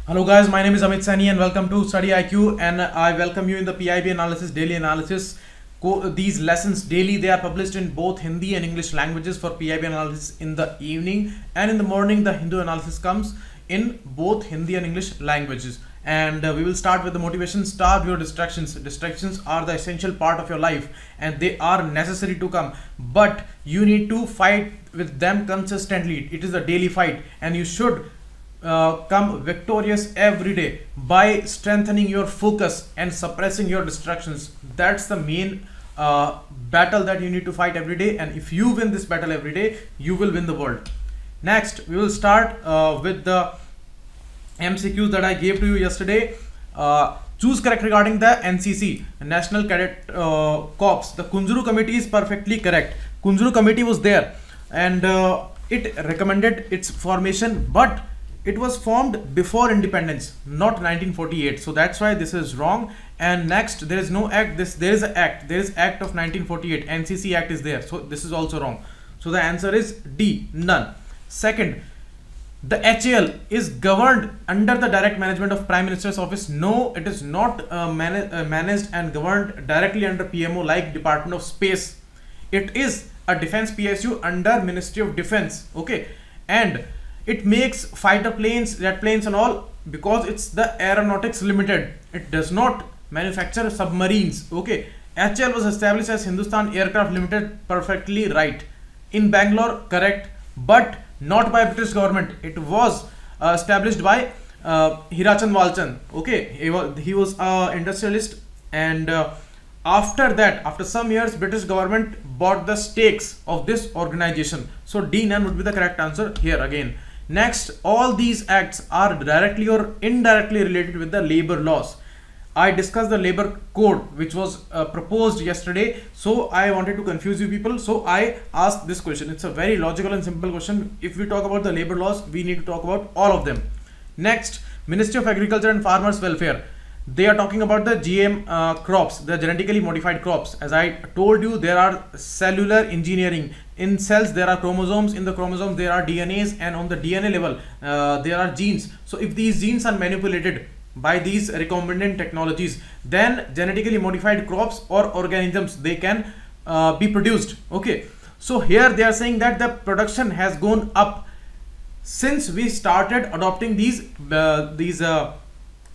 Hello guys, my name is Amit Sani and welcome to StudyIQ, and I welcome you in the PIB analysis, daily analysis. These lessons daily, they are published in both Hindi and English languages for PIB analysis in the evening, and in the morning the Hindu analysis comes in both Hindi and English languages. And we will start with the motivation. Starve your distractions. Distractions are the essential part of your life and they are necessary to come, but you need to fight with them consistently. It is a daily fight and you should come victorious every day by strengthening your focus and suppressing your distractions. That's the main battle that you need to fight every day, and if you win this battle every day, you will win the world. Next, we will start with the MCQs that I gave to you yesterday. Choose correct regarding the NCC, National Cadet Corps. The Kunjuru committee is perfectly correct. Kunjuru committee was there and it recommended its formation, but it was formed before independence, not 1948. So that's why this is wrong. And next, there is no act. There is an act. There is Act of 1948. NCC Act is there. So this is also wrong. So the answer is D, none. Second, the HAL is governed under the direct management of Prime Minister's office. No, it is not managed and governed directly under PMO like Department of Space. It is a defense PSU under Ministry of Defense. Okay, and it makes fighter planes, jet planes and all because it's the Aeronautics Limited. It does not manufacture submarines. Okay, HAL was established as Hindustan Aircraft Limited. Perfectly right. In Bangalore, correct, but not by British government. It was established by Hirachand Walchand. Okay, he was an industrialist, and after that, after some years, British government bought the stakes of this organization. So D, none would be the correct answer here again. Next, all these acts are directly or indirectly related with the labor laws. I discussed the labor code which was proposed yesterday, so I wanted to confuse you people, so I asked this question. It's a very logical and simple question. If we talk about the labor laws, we need to talk about all of them. Next, Ministry of Agriculture and Farmers Welfare. They are talking about the GM crops, the genetically modified crops. As I told you, there are cellular engineering. In cells there are chromosomes, in the chromosomes there are DNAs, and on the DNA level there are genes. So if these genes are manipulated by these recombinant technologies, then genetically modified crops or organisms, they can be produced. Okay, so here they are saying that the production has gone up since we started adopting these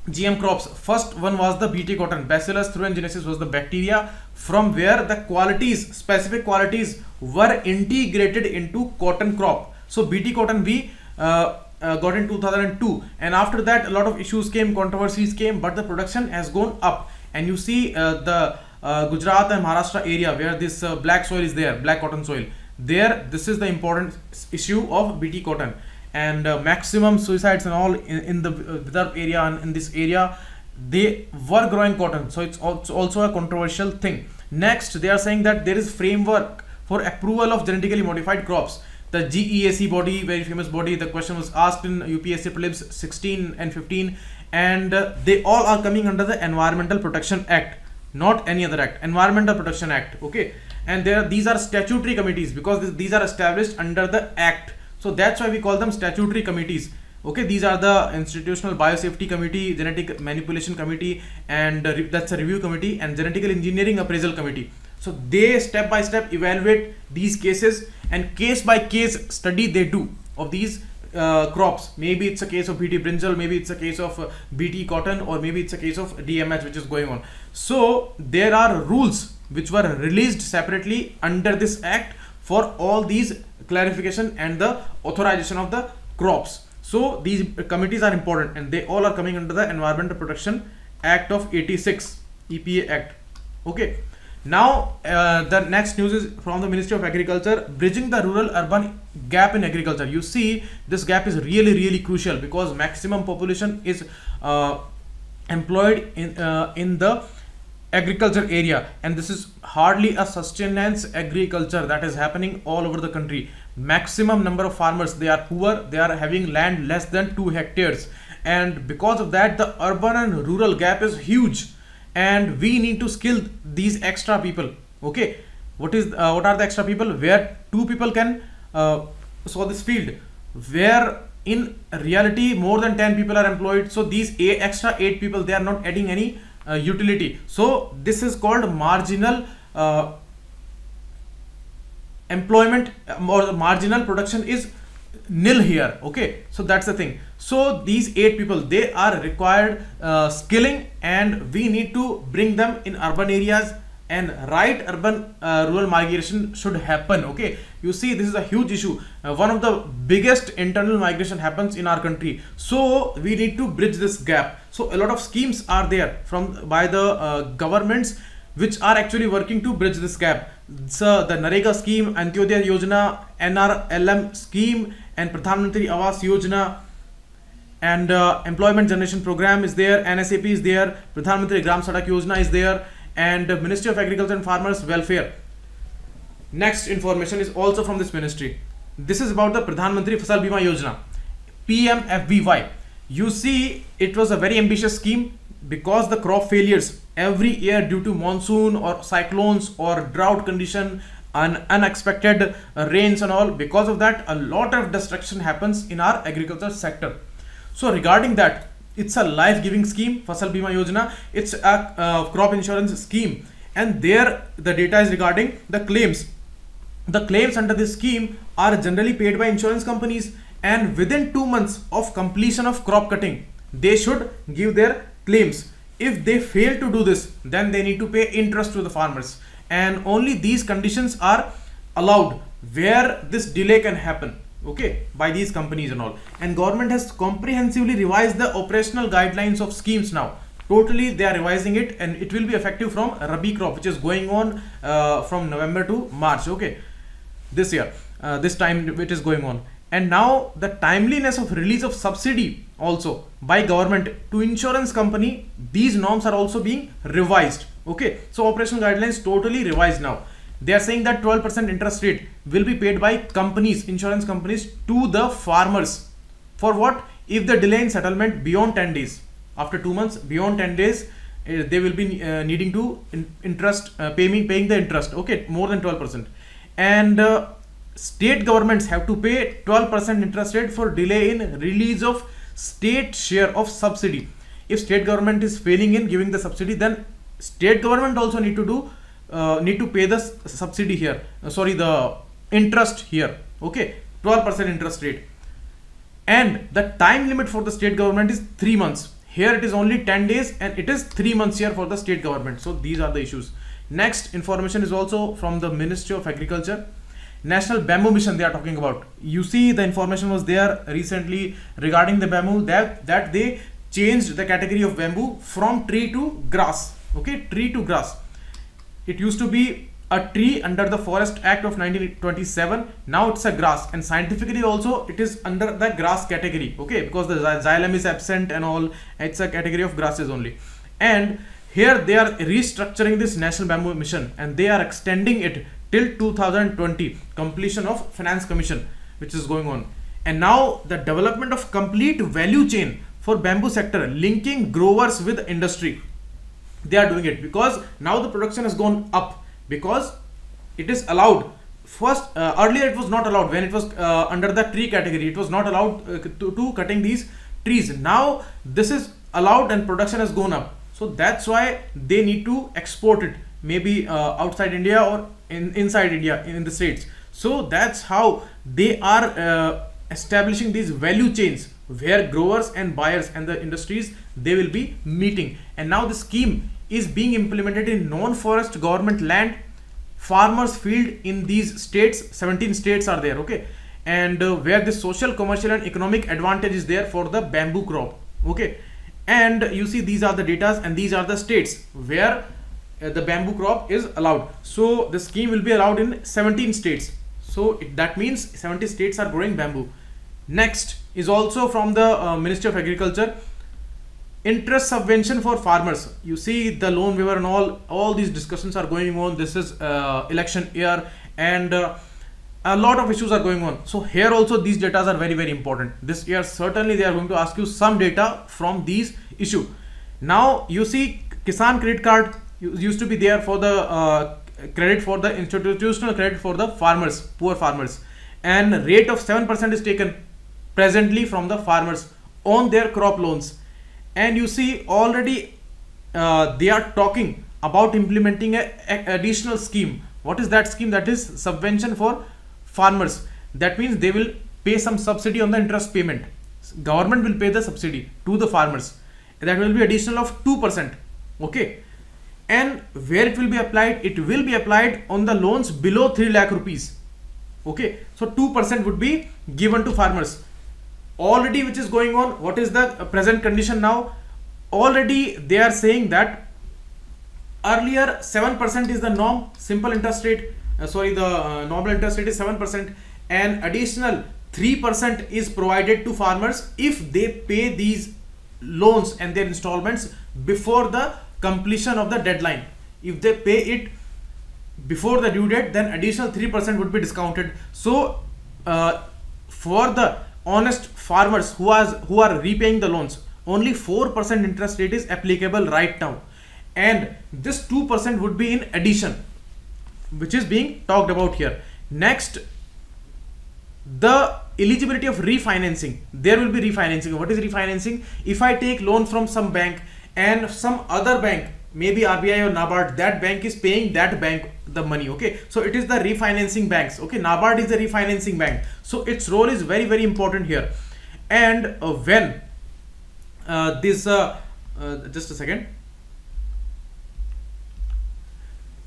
GM crops. First one was the BT cotton. Bacillus thuringiensis was the bacteria from where the qualities, specific qualities, were integrated into cotton crop. So BT cotton we got in 2002, and after that a lot of issues came, controversies came, but the production has gone up. And you see the Gujarat and Maharashtra area where this black soil is there, black cotton soil there, this is the important issue of BT cotton. And maximum suicides and all in the Vidarbha area and in this area, they were growing cotton. So it's also a controversial thing. Next, they are saying that there is framework for approval of genetically modified crops. The GEAC body, very famous body, the question was asked in UPSC Prelims 16 and 15, and they all are coming under the Environmental Protection Act, not any other act, Environmental Protection Act. Okay, and these are statutory committees because these are established under the act. So that's why we call them statutory committees. Okay, these are the Institutional Biosafety Committee, Genetic Manipulation Committee, and that's a review committee, and Genetical Engineering Appraisal Committee. So they step by step evaluate these cases, and case by case study they do of these crops. Maybe it's a case of BT brinjal, maybe it's a case of BT cotton, or maybe it's a case of DMH which is going on. So there are rules which were released separately under this act for all these clarification and the authorization of the crops. So these committees are important, and they all are coming under the Environmental Protection Act of 86, EPA Act. Okay, now the next news is from the Ministry of Agriculture, bridging the rural urban gap in agriculture. You see, this gap is really crucial because maximum population is employed in the agriculture area, and this is hardly a sustenance agriculture that is happening all over the country. Maximum number of farmers, they are poor, they are having land less than 2 hectares, and because of that the urban and rural gap is huge, and we need to skill these extra people. Okay, what are the extra people? Where 2 people can solve this field, where in reality more than 10 people are employed, so these extra 8 people, they are not adding any utility. So this is called marginal employment, or marginal production is nil here. Okay, so that's the thing. So these 8 people, they are required skilling, and we need to bring them in urban areas, and right urban rural migration should happen. Okay, you see, this is a huge issue. One of the biggest internal migration happens in our country, so we need to bridge this gap. So a lot of schemes are there by the governments which are actually working to bridge this gap. So the Narega scheme, Antyodaya Yojana, NRLM scheme, and Pradhan Mantri Awas Yojana, and Employment Generation Program is there, NSAP is there, Pradhan Mantri Gram Sadak Yojana is there, and Ministry of Agriculture and Farmers Welfare. Next information is also from this ministry. This is about the Pradhan Mantri Fasal Bima Yojana, PMFVY. You see, it was a very ambitious scheme, because the crop failures every year due to monsoon or cyclones or drought condition and unexpected rains and all. Because of that, a lot of destruction happens in our agriculture sector. So regarding that, it's a life-giving scheme, Fasal Bima Yojana. It's a crop insurance scheme, and there the data is regarding the claims. The claims under this scheme are generally paid by insurance companies, and within 2 months of completion of crop cutting, they should give their claims. If they fail to do this, then they need to pay interest to the farmers, and only these conditions are allowed where this delay can happen, okay, by these companies and all. And government has comprehensively revised the operational guidelines of schemes now. Totally they are revising it, and it will be effective from Rabi crop, which is going on from November to March, okay, this year, this time it is going on. And now the timeliness of release of subsidy also by government to insurance company, these norms are also being revised. Okay, so operational guidelines totally revised now. They are saying that 12% interest rate will be paid by companies, insurance companies, to the farmers. For what? If the delay in settlement beyond 10 days, after 2 months, beyond 10 days, they will be needing to paying the interest. Okay, more than 12%. And state governments have to pay 12% interest rate for delay in release of state share of subsidy. If state government is failing in giving the subsidy, then state government also need to pay the subsidy here, the interest here. Okay, 12% interest rate, and the time limit for the state government is 3 months. Here it is only 10 days, and it is 3 months here for the state government. So these are the issues. Next information is also from the Ministry of Agriculture. National Bamboo Mission they are talking about. You see, the information was there recently regarding the bamboo, that they changed the category of bamboo from tree to grass. Okay, tree to grass. It used to be a tree under the Forest Act of 1927. Now it's a grass, and scientifically also it is under the grass category. Okay, because the xylem is absent and all, it's a category of grasses only. And here they are restructuring this National Bamboo Mission, and they are extending it till 2020, completion of Finance Commission, which is going on. And now the development of complete value chain for bamboo sector, linking growers with industry. They are doing it because now the production has gone up, because it is allowed. First, earlier it was not allowed. When it was under the tree category, it was not allowed to cutting these trees. Now this is allowed, and production has gone up. So that's why they need to export it, maybe outside India or inside India, in the states. So that's how they are establishing these value chains, where growers and buyers and the industries, they will be meeting. And now the scheme is being implemented in non-forest government land, farmers field in these states. 17 states are there, okay, and where the social, commercial and economic advantage is there for the bamboo crop. Okay, and you see, these are the data, and these are the states where the bamboo crop is allowed. So the scheme will be allowed in 17 states. So that means 70 states are growing bamboo. Next is also from the Ministry of Agriculture. Interest subvention for farmers. You see, the loan waiver and all these discussions are going on. This is election year, and a lot of issues are going on. So here also these data are very, very important. This year certainly they are going to ask you some data from these issue. Now you see, Kisan credit card used to be there for the credit for the institutional credit for the farmers, poor farmers, and rate of 7% is taken. presently from the farmers on their crop loans. And you see already they are talking about implementing a additional scheme. What is that scheme? That is subvention for farmers. That means they will pay some subsidy on the interest payment. Government will pay the subsidy to the farmers. That will be additional of 2%. Okay. And where it will be applied? It will be applied on the loans below 3 lakh rupees. Okay. So 2% would be given to farmers. Already which is going on, what is the present condition now? Already they are saying that earlier 7% is the norm, simple interest rate, the normal interest rate is 7%, and additional 3% is provided to farmers if they pay these loans and their installments before the completion of the deadline. If they pay it before the due date, then additional 3% would be discounted. So for the honest farmers who are repaying the loans, only 4% interest rate is applicable right now, and this 2% would be in addition, which is being talked about here. Next, the eligibility of refinancing. There will be refinancing. What is refinancing? If I take loan from some bank and some other bank, maybe RBI or NABARD, that bank is paying that bank the money. Okay, so it is the refinancing banks. Okay, NABARD is the refinancing bank, so its role is very, very important here. And when just a second,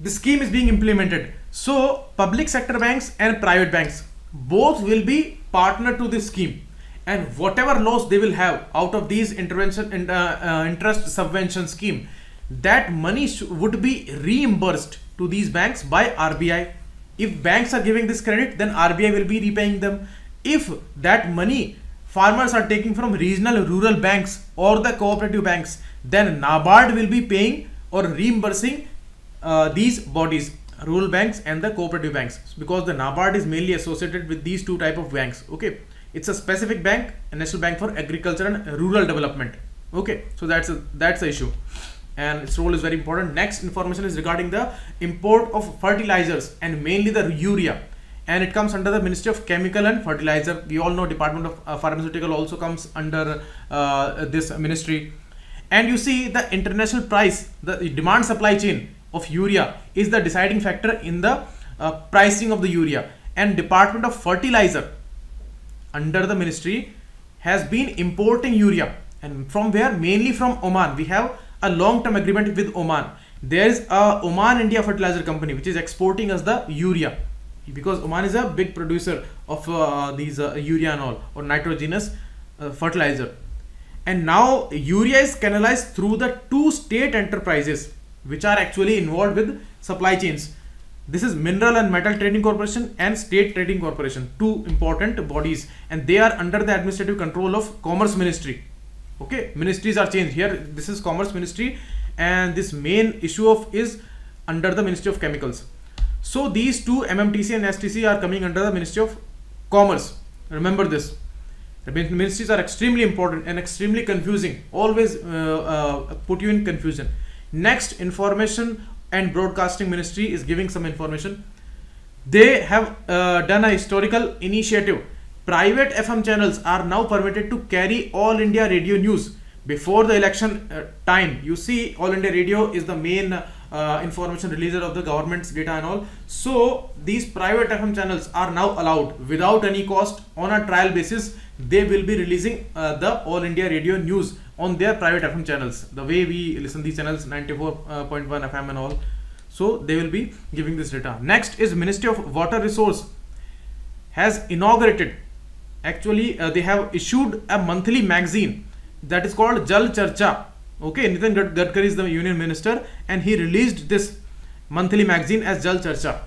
the scheme is being implemented, so public sector banks and private banks both will be partner to this scheme, and whatever loss they will have out of these intervention interest subvention scheme, that money would be reimbursed to these banks by RBI. If banks are giving this credit, then RBI will be repaying them. If that money farmers are taking from regional rural banks or the cooperative banks, then NABARD will be paying or reimbursing these bodies, rural banks and the cooperative banks, because the NABARD is mainly associated with these two type of banks. Okay, it's a specific bank, a National Bank for Agriculture and Rural Development. Okay, so that's the issue, and its role is very important. Next information is regarding the import of fertilizers and mainly the urea, and it comes under the Ministry of Chemical and Fertilizer. We all know Department of Pharmaceutical also comes under this ministry. And you see the international price, the demand supply chain of urea is the deciding factor in the pricing of the urea, and Department of Fertilizer under the ministry has been importing urea, and from where? Mainly from Oman. We have a long-term agreement with Oman. There is a Oman India Fertilizer Company which is exporting us the urea, because Oman is a big producer of these urea and all, or nitrogenous fertilizer. And now urea is canalized through the two state enterprises which are actually involved with supply chains. This is Mineral and Metal Trading Corporation and State Trading Corporation, two important bodies, and they are under the administrative control of Commerce Ministry. Okay, ministries are changed here. This is Commerce Ministry, and this main issue of is under the Ministry of Chemicals. So these two, MMTC and STC, are coming under the Ministry of Commerce. Remember this. The ministries are extremely important and extremely confusing. Always put you in confusion. Next, Information and Broadcasting Ministry is giving some information. They have done a historical initiative. Private FM channels are now permitted to carry All India Radio news before the election time. You see, All India Radio is the main information releaser of the government's data and all. So these private FM channels are now allowed without any cost. On a trial basis, they will be releasing the All India Radio news on their private FM channels, the way we listen these channels, 94.1 FM and all. So they will be giving this data. Next is Ministry of Water Resource has inaugurated, actually they have issued a monthly magazine that is called Jal Charcha. Okay, Nitin Gadkari is the Union Minister, and he released this monthly magazine as Jal Charcha.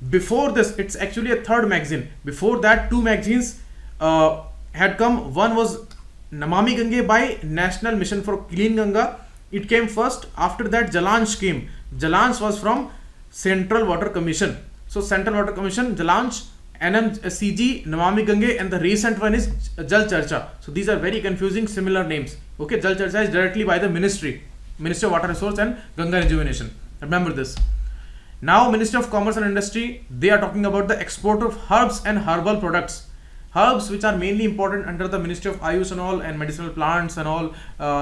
Before this, it's actually a third magazine. Before that, two magazines had come. One was Namami Gange by National Mission for Clean Ganga. It came first. After that, Jalansh came. Jalansh was from Central Water Commission. So Central Water Commission, Jalansh, NMCG, Namami Gange, and the recent one is Jal Charcha. So these are very confusing, similar names. Okay, Jal Charcha is directly by the Ministry of Water Resource and Ganga Rejuvenation. Remember this. Now, Ministry of Commerce and Industry, they are talking about the export of herbs and herbal products. Herbs which are mainly important under the Ministry of Ayush and all, and medicinal plants and all,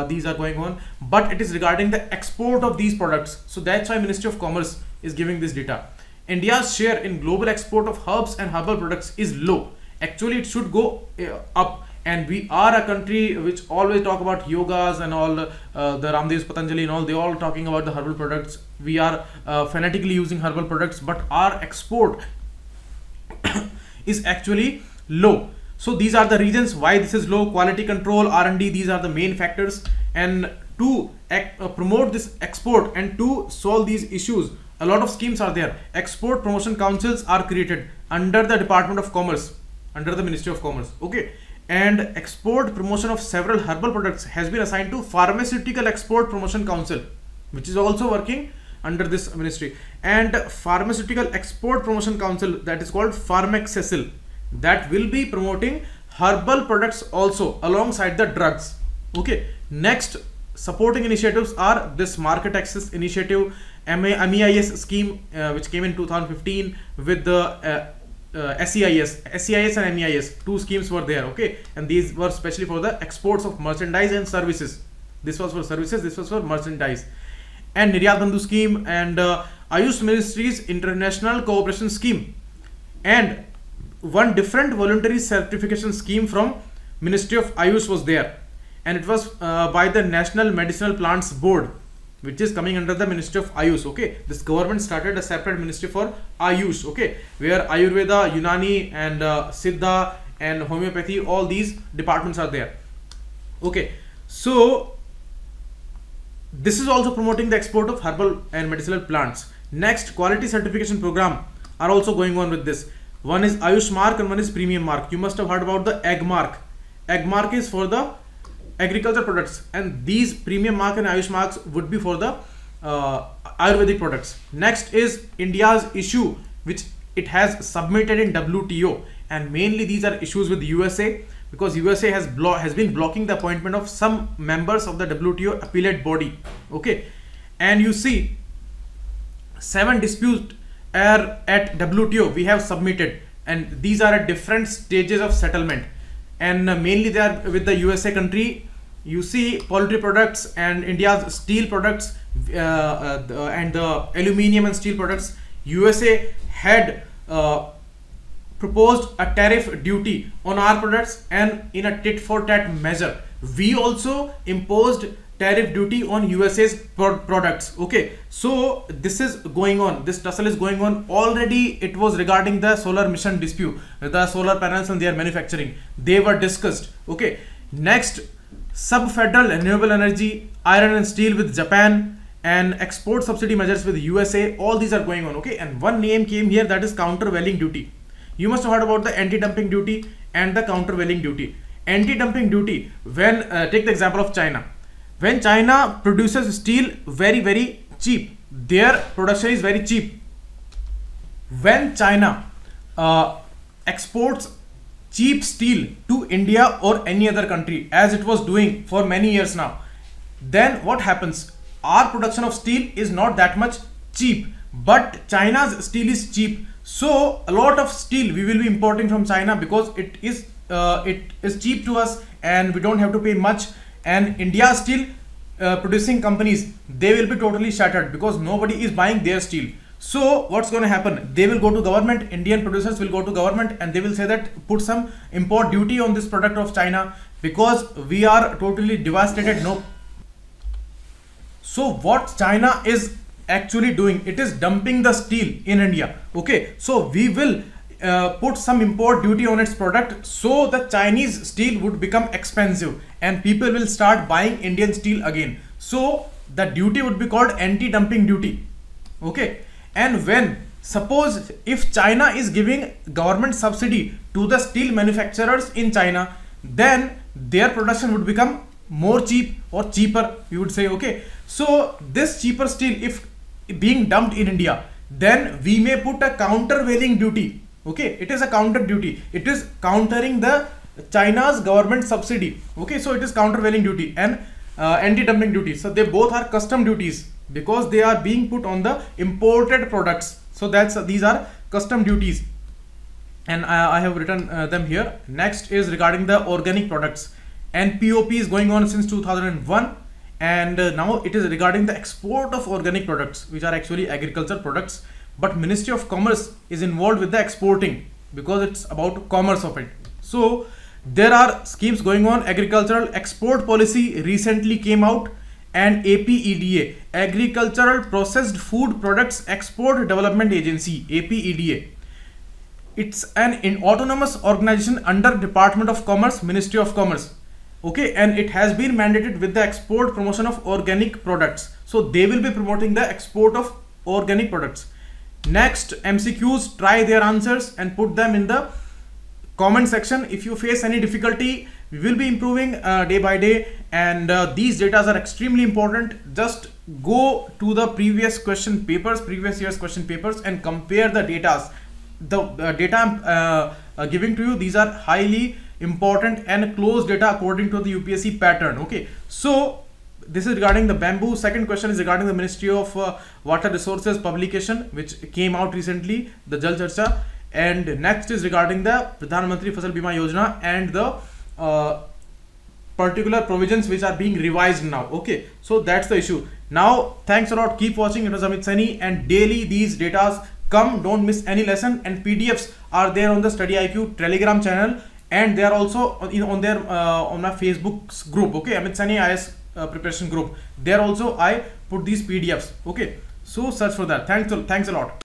these are going on, but it is regarding the export of these products. So that's why Ministry of Commerce is giving this data. India's share in global export of herbs and herbal products is low. Actually, it should go up. And we are a country which always talk about yogas and all, the Ramdev, Patanjali and all, they all talking about the herbal products. We are fanatically using herbal products, but our export is actually low. So these are the reasons why this is low. Quality control, R&D, these are the main factors. And to promote this export and to solve these issues, a lot of schemes are there. Export promotion councils are created under the Department of Commerce, under the Ministry of Commerce. Okay. And export promotion of several herbal products has been assigned to Pharmaceutical Export Promotion Council, which is also working under this ministry. And Pharmaceutical Export Promotion Council, that is called PharmExcel, that will be promoting herbal products also alongside the drugs. Okay. Next, supporting initiatives are this market access initiative, MEIS scheme, which came in 2015 with the SEIS and MEIS, two schemes were there. Okay, and these were especially for the exports of merchandise and services. This was for services, this was for merchandise. And Niryat Bandhu scheme and Ayush Ministry's international cooperation scheme, and one different voluntary certification scheme from Ministry of Ayush was there, and it was by the National Medicinal Plants Board, which is coming under the Ministry of Ayush. Okay, this government started a separate ministry for Ayush. Okay, where Ayurveda, Unani and Siddha and homeopathy, all these departments are there. Okay, so this is also promoting the export of herbal and medicinal plants. Next, quality certification program are also going on with this. One is Ayush Mark and one is Premium Mark. You must have heard about the Egg Mark. Egg Mark is for the agriculture products, and these Premium Mark and Ayush Marks would be for the Ayurvedic products. Next is India's issue which it has submitted in WTO, and mainly these are issues with USA, because USA has been blocking the appointment of some members of the WTO appellate body. Okay, and you see 7 disputes are at WTO we have submitted, and these are at different stages of settlement, and mainly they are with the USA country. You see poultry products and India's steel products and the aluminium and steel products. USA had proposed a tariff duty on our products, and in a tit for tat measure we also imposed tariff duty on USA's products. Okay, so this is going on, this tussle is going on already. It was regarding the solar mission dispute, the solar panels and their manufacturing, they were discussed. Okay, next, sub-federal renewable energy, iron and steel with Japan, and export subsidy measures with USA, all these are going on. Okay, and one name came here, that is countervailing duty. You must have heard about the anti-dumping duty and the countervailing duty. Anti-dumping duty, when take the example of China. When China produces steel very cheap, their production is very cheap. When China exports cheap steel to India or any other country, as it was doing for many years now, then what happens? Our production of steel is not that much cheap, but China's steel is cheap. So a lot of steel we will be importing from China, because it is cheap to us and we don't have to pay much. And India steel producing companies, they will be totally shattered because nobody is buying their steel. So what's going to happen? They will go to government, Indian producers will go to government, and they will say that put some import duty on this product of China, because we are totally devastated. No. So what China is actually doing, it is dumping the steel in India. Okay, so we will put some import duty on its product, so the Chinese steel would become expensive and people will start buying Indian steel again. So the duty would be called anti-dumping duty. Okay, and when suppose if China is giving government subsidy to the steel manufacturers in China, then their production would become more cheap or cheaper, we would say. Okay, so this cheaper steel, if being dumped in India, then we may put a countervailing duty. Okay, it is a counter duty, it is countering the China's government subsidy. Okay, so it is countervailing duty and anti-dumping duty. So they both are custom duties because they are being put on the imported products. So that's these are custom duties. and I have written them here. Next is regarding the organic products. NPOP is going on since 2001, and now it is regarding the export of organic products, which are actually agricultural products, but Ministry of Commerce is involved with the exporting because it's about commerce of it. So there are schemes going on. Agricultural export policy recently came out, and APEDA, Agricultural Processed Food Products Export Development Agency, APEDA. It's an autonomous organization under Department of Commerce, Ministry of Commerce. Okay, and it has been mandated with the export promotion of organic products. So they will be promoting the export of organic products. Next, MCQs, try their answers and put them in the comment section. If you face any difficulty, we will be improving day by day, and these data are extremely important. Just go to the previous year's question papers and compare the data. The data I'm giving to you, these are highly important and close data according to the UPSC pattern. Okay, so this is regarding the bamboo. Second question is regarding the Ministry of Water Resources publication, which came out recently, the Jal Charcha. And next is regarding the Pradhan Mantri Fasal Bima Yojana and the particular provisions which are being revised now. Okay, so that's the issue. Now, thanks a lot. Keep watching. It was Amit Saini, and daily these data come. Don't miss any lesson, and PDFs are there on the StudyIQ Telegram channel, and they are also on my Facebook group. Okay, Amit Saini IAS preparation group. There also I put these PDFs. Okay, so search for that. Thanks a lot.